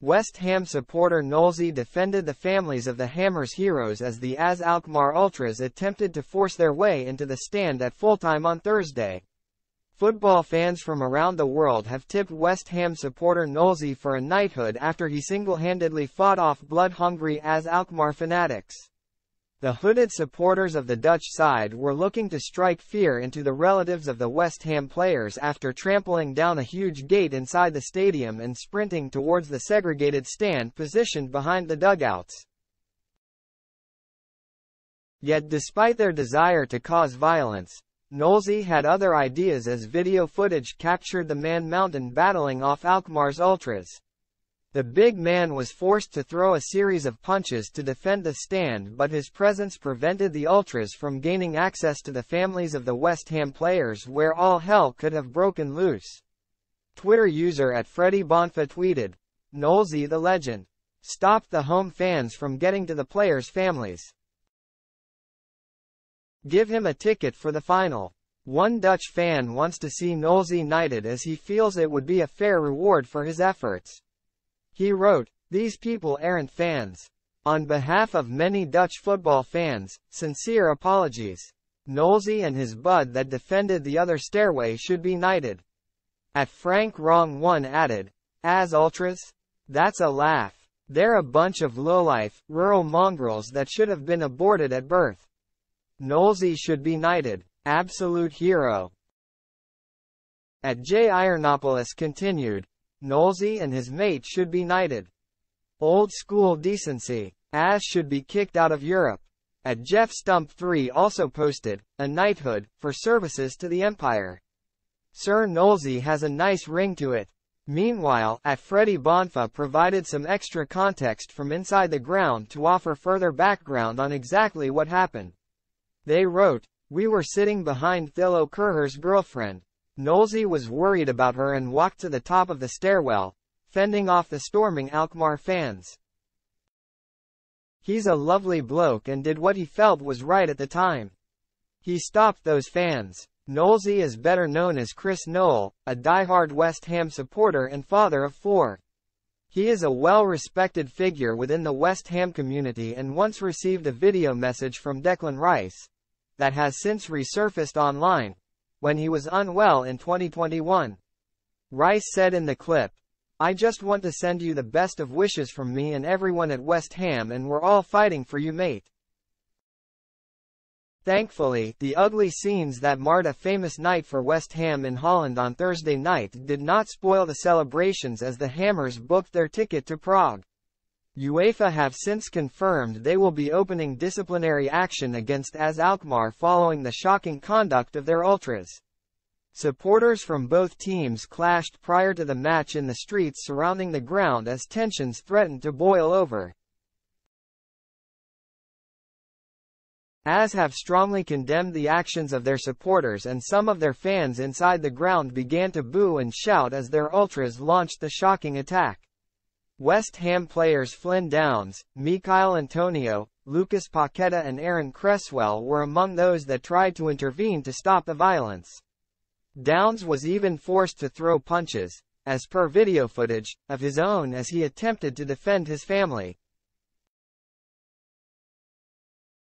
West Ham supporter Knollsy defended the families of the Hammers heroes as the AS Alkmaar Ultras attempted to force their way into the stand at full-time on Thursday. Football fans from around the world have tipped West Ham supporter Knollsy for a knighthood after he single-handedly fought off blood-hungry AS Alkmaar fanatics. The hooded supporters of the Dutch side were looking to strike fear into the relatives of the West Ham players after trampling down a huge gate inside the stadium and sprinting towards the segregated stand positioned behind the dugouts. Yet despite their desire to cause violence, Knollsy had other ideas as video footage captured the man mountain battling off Alkmaar's ultras. The big man was forced to throw a series of punches to defend the stand, but his presence prevented the ultras from gaining access to the families of the West Ham players, where all hell could have broken loose. Twitter user @FreddyBonfa tweeted, "Knollsy the legend stopped the home fans from getting to the players' families. Give him a ticket for the final." One Dutch fan wants to see Knollsy knighted as he feels it would be a fair reward for his efforts. He wrote, "These people aren't fans. On behalf of many Dutch football fans, sincere apologies. Knollsy and his bud that defended the other stairway should be knighted." @FrankWrong1 added, "As ultras? That's a laugh. They're a bunch of lowlife, rural mongrels that should have been aborted at birth. Knollsy should be knighted. Absolute hero." @JIronopoulos continued, "Knollsy and his mate should be knighted. Old school decency. AS should be kicked out of Europe." @JeffStump3 also posted, "A knighthood, for services to the Empire. Sir Knollsy has a nice ring to it." Meanwhile, @FreddyBonfa provided some extra context from inside the ground to offer further background on exactly what happened. They wrote, "We were sitting behind Thilo Kerher's girlfriend. Knollsy was worried about her and walked to the top of the stairwell, fending off the storming Alkmaar fans. He's a lovely bloke and did what he felt was right at the time. He stopped those fans." Knollsy is better known as Chris Knoll, a diehard West Ham supporter and father of 4. He is a well-respected figure within the West Ham community and once received a video message from Declan Rice that has since resurfaced online, when he was unwell in 2021. Rice said in the clip, "I just want to send you the best of wishes from me and everyone at West Ham, and we're all fighting for you, mate." Thankfully, the ugly scenes that marred a famous night for West Ham in Holland on Thursday night did not spoil the celebrations as the Hammers booked their ticket to Prague. UEFA have since confirmed they will be opening disciplinary action against AS Alkmaar following the shocking conduct of their ultras. Supporters from both teams clashed prior to the match in the streets surrounding the ground as tensions threatened to boil over. AS have strongly condemned the actions of their supporters, and some of their fans inside the ground began to boo and shout as their ultras launched the shocking attack. West Ham players Flynn Downes, Michail Antonio, Lucas Paqueta and Aaron Cresswell were among those that tried to intervene to stop the violence. Downes was even forced to throw punches, as per video footage, of his own as he attempted to defend his family.